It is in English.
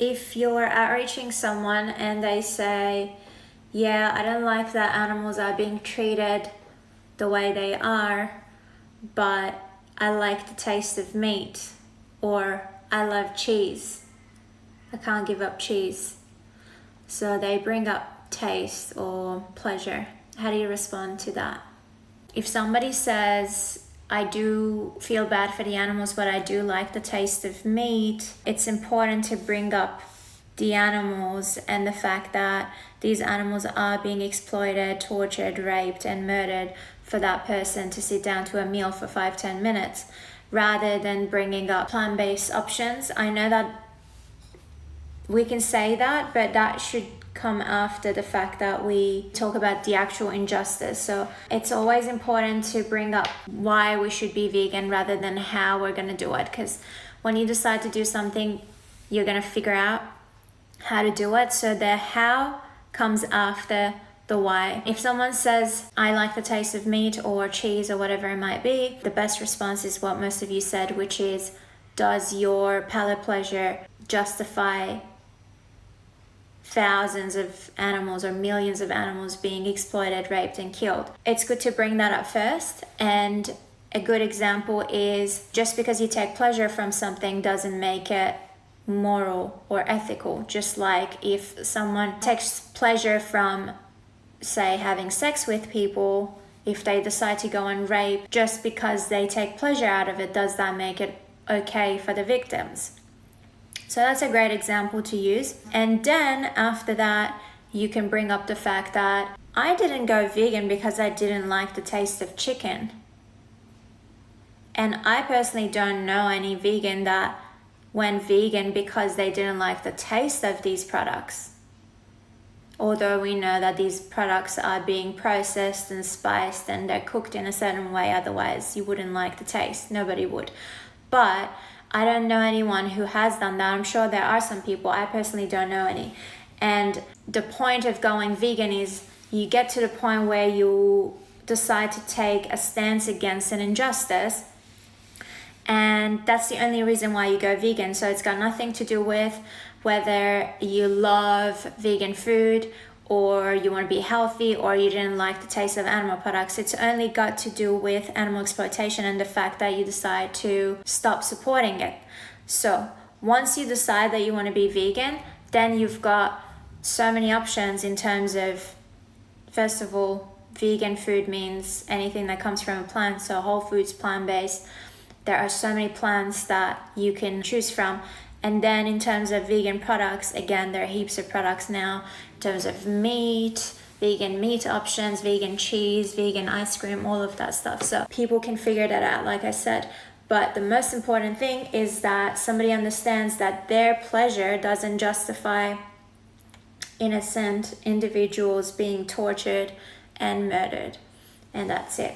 If you're outreaching someone and they say, yeah, I don't like that animals are being treated the way they are, but I like the taste of meat, or I love cheese, I can't give up cheese. So they bring up taste or pleasure. How do you respond to that? If somebody says, I do feel bad for the animals, but I do like the taste of meat, it's important to bring up the animals and the fact that these animals are being exploited, tortured, raped, and murdered for that person to sit down to a meal for 5-10 minutes, rather than bringing up plant-based options. I know that we can say that, but that should come after the fact that we talk about the actual injustice. So it's always important to bring up why we should be vegan rather than how we're going to do it, because when you decide to do something, you're going to figure out how to do it. So the how comes after the why. If someone says, I like the taste of meat or cheese or whatever it might be, the best response is what most of you said, which is, does your palate pleasure justify thousands of animals or millions of animals being exploited, raped, and killed? It's good to bring that up first. And a good example is, just because you take pleasure from something doesn't make it moral or ethical. Just like if someone takes pleasure from, say, having sex with people, if they decide to go and rape just because they take pleasure out of it, does that make it okay for the victims? So that's a great example to use. And then after that, you can bring up the fact that I didn't go vegan because I didn't like the taste of chicken. And I personally don't know any vegan that went vegan because they didn't like the taste of these products. Although we know that these products are being processed and spiced and they're cooked in a certain way, otherwise you wouldn't like the taste. Nobody would. But I don't know anyone who has done that. I'm sure there are some people. I personally don't know any. And the point of going vegan is you get to the point where you decide to take a stance against an injustice, and that's the only reason why you go vegan. So it's got nothing to do with whether you love vegan food or you want to be healthy or you didn't like the taste of animal products. It's only got to do with animal exploitation and the fact that you decide to stop supporting it. So once you decide that you want to be vegan, then you've got so many options in terms of, first of all, vegan food means anything that comes from a plant, so whole foods, plant-based. There are so many plants that you can choose from. And then in terms of vegan products, again, there are heaps of products now in terms of meat, vegan meat options, vegan cheese, vegan ice cream, all of that stuff. So people can figure that out, like I said. But the most important thing is that somebody understands that their pleasure doesn't justify innocent individuals being tortured and murdered. And that's it.